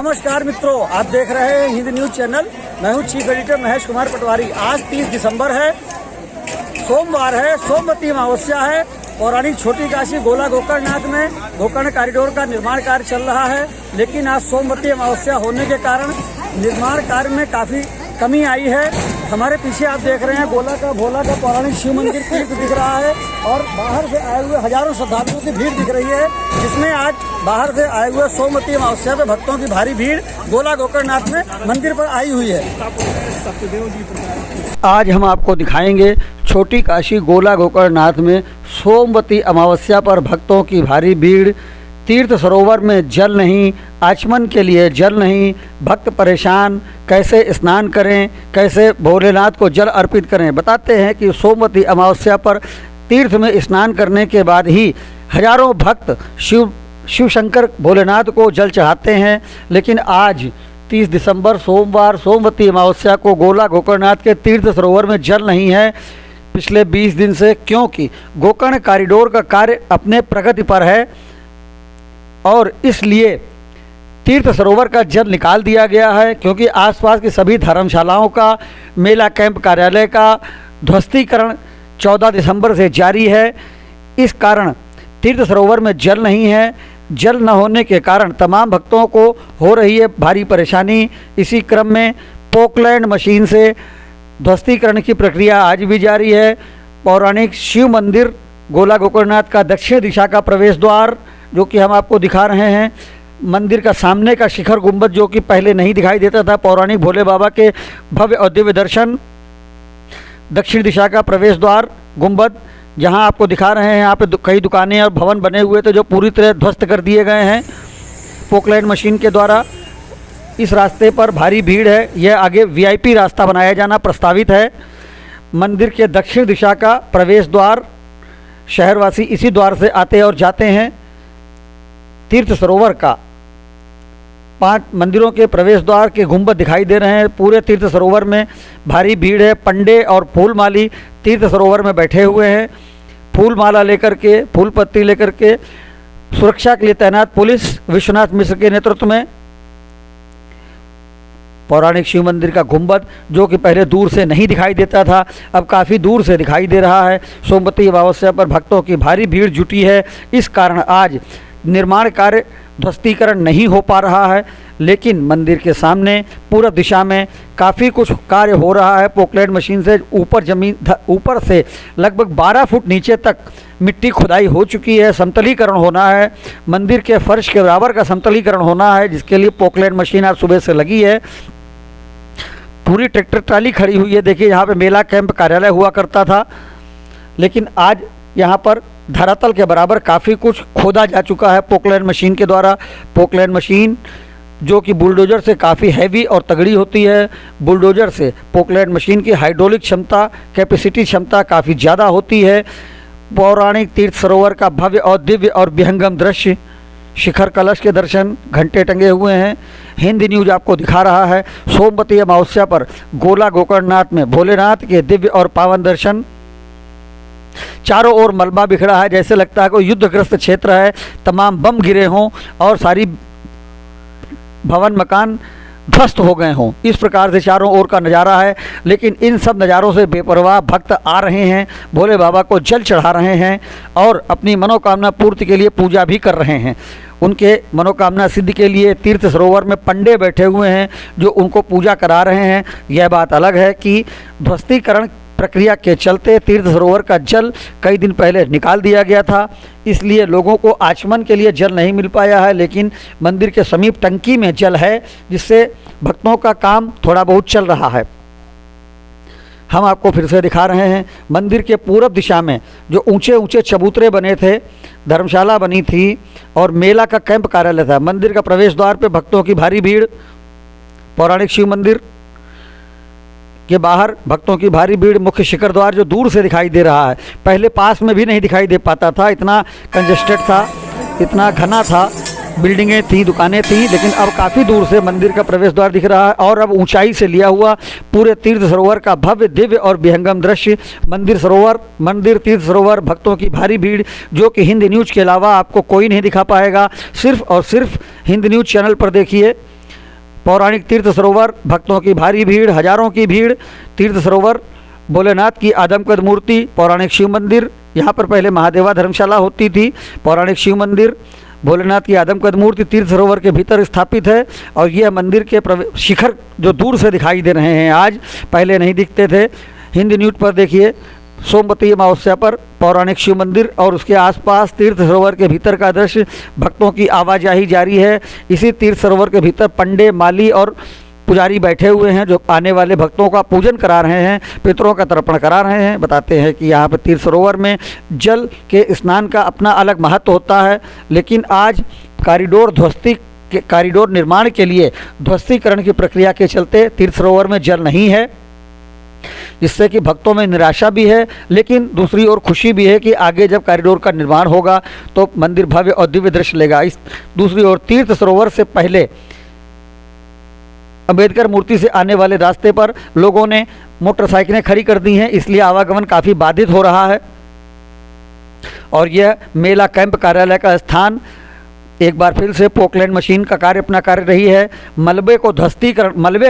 नमस्कार मित्रों, आप देख रहे हैं हिंद न्यूज चैनल। मैं हूं चीफ एडिटर महेश कुमार पटवारी। आज 30 दिसंबर है, सोमवार है, सोमवती अमावस्या है। पौराणिक छोटी काशी गोला गोकर्णनाथ में गोकर्ण कॉरिडोर का निर्माण कार्य चल रहा है, लेकिन आज सोमवती अमावस्या होने के कारण निर्माण कार्य में काफी कमी आई है। हमारे पीछे आप देख रहे हैं गोला का भोला का पौराणिक शिव मंदिर तीर्थ दिख रहा है और बाहर से आए हुए हजारों श्रद्धालुओं की भीड़ दिख रही है, जिसमें आज बाहर से आए हुए सोमवती अमावस्या पे भक्तों की भारी भीड़ गोला गोकर्णनाथ में मंदिर पर आई हुई है। आज हम आपको दिखाएंगे छोटी काशी गोला गोकर्णनाथ में सोमवती अमावस्या पर भक्तों की भारी भीड़। तीर्थ सरोवर में जल नहीं, आचमन के लिए जल नहीं, भक्त परेशान, कैसे स्नान करें, कैसे भोलेनाथ को जल अर्पित करें। बताते हैं कि सोमवती अमावस्या पर तीर्थ में स्नान करने के बाद ही हजारों भक्त शिव शंकर भोलेनाथ को जल चढ़ाते हैं। लेकिन आज 30 दिसंबर सोमवार सोमवती अमावस्या को गोला गोकर्णनाथ के तीर्थ सरोवर में जल नहीं है पिछले 20 दिन से, क्योंकि गोकर्ण कॉरिडोर का कार्य अपने प्रगति पर है और इसलिए तीर्थ सरोवर का जल निकाल दिया गया है। क्योंकि आसपास की सभी धर्मशालाओं का, मेला कैंप कार्यालय का ध्वस्तीकरण 14 दिसंबर से जारी है। इस कारण तीर्थ सरोवर में जल नहीं है। जल न होने के कारण तमाम भक्तों को हो रही है भारी परेशानी। इसी क्रम में पोकलैंड मशीन से ध्वस्तीकरण की प्रक्रिया आज भी जारी है। पौराणिक शिव मंदिर गोला गोकर्णनाथ का दक्षिण दिशा का प्रवेश द्वार, जो कि हम आपको दिखा रहे हैं, मंदिर का सामने का शिखर गुंबद, जो कि पहले नहीं दिखाई देता था, पौराणिक भोले बाबा के भव्य और दिव्य दर्शन, दक्षिण दिशा का प्रवेश द्वार गुंबद, जहां आपको दिखा रहे हैं। यहाँ पे कई दुकानें और भवन बने हुए थे जो पूरी तरह ध्वस्त कर दिए गए हैं पोकलैंड मशीन के द्वारा। इस रास्ते पर भारी भीड़ है। यह आगे वीआईपी रास्ता बनाया जाना प्रस्तावित है। मंदिर के दक्षिण दिशा का प्रवेश द्वार, शहरवासी इसी द्वार से आते और जाते हैं। तीर्थ सरोवर का 5 मंदिरों के प्रवेश द्वार के गुंबद दिखाई दे रहे हैं। पूरे तीर्थ सरोवर में भारी भीड़ है। पंडे और फूल माली तीर्थ सरोवर में बैठे हुए हैं, फूल माला लेकर के, फूल पत्ती लेकर के। सुरक्षा के लिए तैनात पुलिस विश्वनाथ मिश्र के नेतृत्व में। पौराणिक शिव मंदिर का गुंबद, जो कि पहले दूर से नहीं दिखाई देता था, अब काफ़ी दूर से दिखाई दे रहा है। सोमवती अमावस्या पर भक्तों की भारी भीड़ जुटी है। इस कारण आज निर्माण कार्य ध्वस्तीकरण नहीं हो पा रहा है, लेकिन मंदिर के सामने पूर्व दिशा में काफ़ी कुछ कार्य हो रहा है। पोकलैंड मशीन से ऊपर से लगभग 12 फुट नीचे तक मिट्टी खुदाई हो चुकी है। समतलीकरण होना है, मंदिर के फर्श के बराबर का समतलीकरण होना है, जिसके लिए पोकलैंड मशीन आज सुबह से लगी है। पूरी ट्रैक्टर ट्राली खड़ी हुई है। देखिए, यहाँ पे मेला कैंप कार्यालय हुआ करता था, लेकिन आज यहाँ पर धरातल के बराबर काफ़ी कुछ खोदा जा चुका है पोकलैंड मशीन के द्वारा। पोकलैंड मशीन, जो कि बुलडोज़र से काफ़ी हैवी और तगड़ी होती है, बुलडोज़र से पोकलैंड मशीन की हाइड्रोलिक क्षमता, कैपेसिटी क्षमता काफ़ी ज़्यादा होती है। पौराणिक तीर्थ सरोवर का भव्य और दिव्य और विहंगम दृश्य, शिखर कलश के दर्शन, घंटे टंगे हुए हैं। हिंद न्यूज आपको दिखा रहा है सोमवती अमावस्या पर गोला गोकर्णनाथ में भोलेनाथ के दिव्य और पावन दर्शन। चारों ओर मलबा बिखरा है, जैसे लगता है कोई युद्धग्रस्त क्षेत्र है। तमाम बम गिरे हों और सारी भवन मकान ध्वस्त हो गए हों, इस प्रकार से चारों ओर का नज़ारा है। लेकिन इन सब नज़ारों से बेपरवाह भक्त आ रहे हैं, भोले बाबा को जल चढ़ा रहे हैं और अपनी मनोकामना पूर्ति के लिए पूजा भी कर रहे हैं। उनके मनोकामना सिद्धि के लिए तीर्थ सरोवर में पंडे बैठे हुए हैं जो उनको पूजा करा रहे हैं। यह बात अलग है कि ध्वस्तीकरण प्रक्रिया के चलते तीर्थ सरोवर का जल कई दिन पहले निकाल दिया गया था, इसलिए लोगों को आचमन के लिए जल नहीं मिल पाया है। लेकिन मंदिर के समीप टंकी में जल है, जिससे भक्तों का काम थोड़ा बहुत चल रहा है। हम आपको फिर से दिखा रहे हैं मंदिर के पूरब दिशा में जो ऊंचे ऊंचे चबूतरे बने थे, धर्मशाला बनी थी और मेला का कैंप कार्यालय था। मंदिर का प्रवेश द्वार पे भक्तों की भारी भीड़। पौराणिक शिव मंदिर के बाहर भक्तों की भारी भीड़। मुख्य शिखर द्वार जो दूर से दिखाई दे रहा है, पहले पास में भी नहीं दिखाई दे पाता था, इतना कंजेस्टेड था, इतना घना था। बिल्डिंगें थी, दुकानें थी, लेकिन अब काफ़ी दूर से मंदिर का प्रवेश द्वार दिख रहा है और अब ऊंचाई से लिया हुआ पूरे तीर्थ सरोवर का भव्य दिव्य और विहंगम दृश्य। मंदिर तीर्थ सरोवर, भक्तों की भारी भीड़, जो कि हिंद न्यूज़ के अलावा आपको कोई नहीं दिखा पाएगा। सिर्फ और सिर्फ हिंद न्यूज़ चैनल पर देखिए। पौराणिक तीर्थ सरोवर, भक्तों की भारी भीड़, हजारों की भीड़। तीर्थ सरोवर, भोलेनाथ की आदमकद मूर्ति, पौराणिक शिव मंदिर। यहाँ पर पहले महादेवा धर्मशाला होती थी। पौराणिक शिव मंदिर, भोलेनाथ की आदमकद मूर्ति तीर्थ सरोवर के भीतर स्थापित है। और यह मंदिर के शिखर जो दूर से दिखाई दे रहे हैं आज, पहले नहीं दिखते थे। हिंदी न्यूज़ पर देखिए, सोमवती अमावस्या पर पौराणिक शिव मंदिर और उसके आसपास तीर्थ सरोवर के भीतर का दृश्य। भक्तों की आवाजाही जारी है। इसी तीर्थ सरोवर के भीतर पंडे, माली और पुजारी बैठे हुए हैं जो आने वाले भक्तों का पूजन करा रहे हैं, पितरों का तर्पण करा रहे हैं। बताते हैं कि यहाँ पर तीर्थ सरोवर में जल के स्नान का अपना अलग महत्व होता है, लेकिन आज कॉरिडोर निर्माण के लिए ध्वस्तीकरण की प्रक्रिया के चलते तीर्थ सरोवर में जल नहीं है, जिससे कि भक्तों में निराशा भी है, लेकिन दूसरी ओर खुशी भी है कि आगे जब कॉरिडोर का निर्माण होगा तो मंदिर भव्य और दिव्य दृश्य लेगा। इस दूसरी ओर तीर्थ सरोवर से पहले अंबेडकर मूर्ति से आने वाले रास्ते पर लोगों ने मोटरसाइकिलें खड़ी कर दी हैं, इसलिए आवागमन काफ़ी बाधित हो रहा है। और यह मेला कैंप कार्यालय का स्थान एक बार फिर से पोकलैंड मशीन का कार्य अपना कार्य रही है। मलबे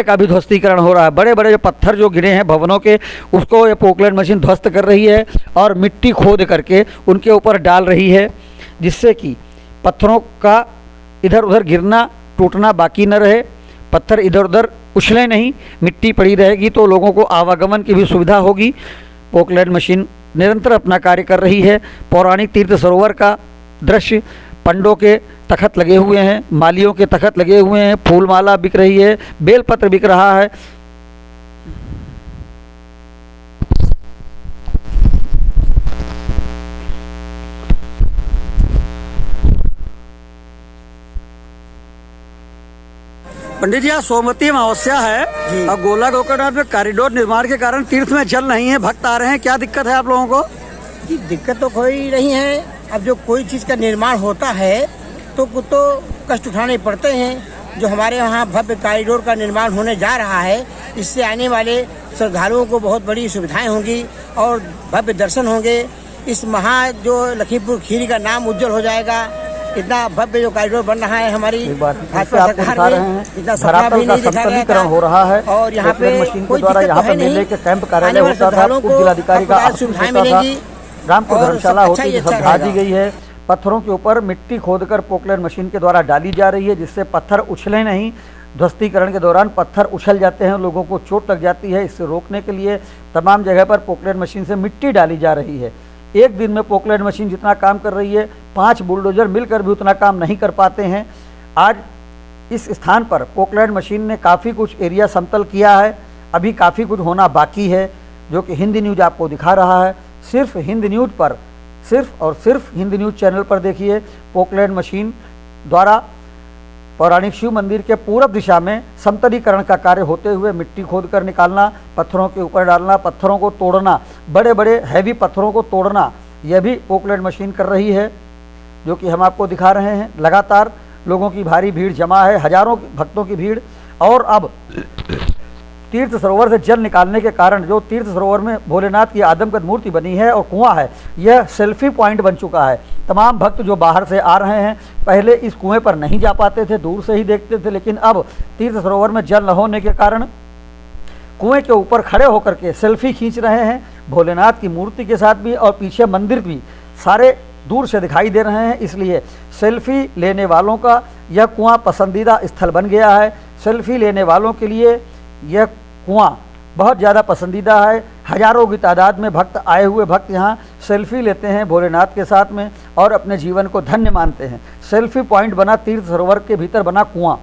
का भी ध्वस्तीकरण हो रहा है। बड़े बड़े जो पत्थर जो गिरे हैं भवनों के, उसको ये पोकलैंड मशीन ध्वस्त कर रही है और मिट्टी खोद करके उनके ऊपर डाल रही है, जिससे कि पत्थरों का इधर उधर गिरना टूटना बाकी न रहे, पत्थर इधर उधर उछले नहीं, मिट्टी पड़ी रहेगी तो लोगों को आवागमन की भी सुविधा होगी। पोकलैंड मशीन निरंतर अपना कार्य कर रही है। पौराणिक तीर्थ सरोवर का दृश्य, पंडों के तखत लगे हुए हैं, मालियों के तखत लगे हुए हैं, फूलमाला बिक रही है, बेलपत्र बिक रहा है। पंडित जी, आज सोमवती अमावस्या है और गोला गोकर्णनाथ में कॉरिडोर निर्माण के कारण तीर्थ में जल नहीं है, भक्त आ रहे हैं, क्या दिक्कत है आप लोगों को? जी, दिक्कत तो कोई नहीं है। अब जो कोई चीज़ का निर्माण होता है तो कष्ट उठाने पड़ते हैं। जो हमारे यहाँ भव्य कॉरिडोर का निर्माण होने जा रहा है, इससे आने वाले श्रद्धालुओं को बहुत बड़ी सुविधाएं होंगी और भव्य दर्शन होंगे। इस जो लखीमपुर खीरी का नाम उज्जवल हो जाएगा। इतना भव्य जो कॉरिडोर बन रहा है हमारी भाजपा सरकार में, इतना सपना भी नहीं देखा गया था। हो रहा है और यहाँ पे कोई दिक्कत तो है नहीं। कैंप कार्यालय होता था, जिलाधिकारी का सुविधाएं मिलेंगी, रामपुर धर्मशाला होती है, सब ढा दी गई है। पत्थरों के ऊपर मिट्टी खोदकर पोकलैंड मशीन के द्वारा डाली जा रही है, जिससे पत्थर उछले नहीं। ध्वस्तीकरण के दौरान पत्थर उछल जाते हैं, लोगों को चोट लग जाती है। इससे रोकने के लिए तमाम जगह पर पोकलैंड मशीन से मिट्टी डाली जा रही है। एक दिन में पोकलैंड मशीन जितना काम कर रही है, 5 बुलडोजर मिलकर भी उतना काम नहीं कर पाते हैं। आज इस स्थान पर पोकलैंड मशीन ने काफ़ी कुछ एरिया समतल किया है, अभी काफ़ी कुछ होना बाकी है, जो कि हिंदी न्यूज़ आपको दिखा रहा है। सिर्फ हिंदी न्यूज़ पर, सिर्फ और सिर्फ हिंदी न्यूज़ चैनल पर देखिए, पोकलैंड मशीन द्वारा पौराणिक शिव मंदिर के पूरब दिशा में समतलीकरण का कार्य होते हुए मिट्टी खोदकर निकालना, पत्थरों के ऊपर डालना, पत्थरों को तोड़ना, बड़े बड़े हैवी पत्थरों को तोड़ना, यह भी पोकलैंड मशीन कर रही है, जो कि हम आपको दिखा रहे हैं। लगातार लोगों की भारी भीड़ जमा है, हजारों भक्तों की भीड़। और अब तीर्थ सरोवर से जल निकालने के कारण जो तीर्थ सरोवर में भोलेनाथ की आदमकद मूर्ति बनी है और कुआं है, यह सेल्फी पॉइंट बन चुका है। तमाम भक्त जो बाहर से आ रहे हैं, पहले इस कुएं पर नहीं जा पाते थे, दूर से ही देखते थे, लेकिन अब तीर्थ सरोवर में जल न होने के कारण कुएं के ऊपर खड़े होकर के सेल्फी खींच रहे हैं, भोलेनाथ की मूर्ति के साथ भी और पीछे मंदिर भी सारे दूर से दिखाई दे रहे हैं। इसलिए सेल्फी लेने वालों का यह कुआं पसंदीदा स्थल बन गया है। सेल्फी लेने वालों के लिए यह कुआं बहुत ज़्यादा पसंदीदा है। हजारों की तादाद में भक्त आए हुए भक्त यहाँ सेल्फी लेते हैं भोलेनाथ के साथ में और अपने जीवन को धन्य मानते हैं। सेल्फी पॉइंट बना तीर्थ सरोवर के भीतर बना कुआं।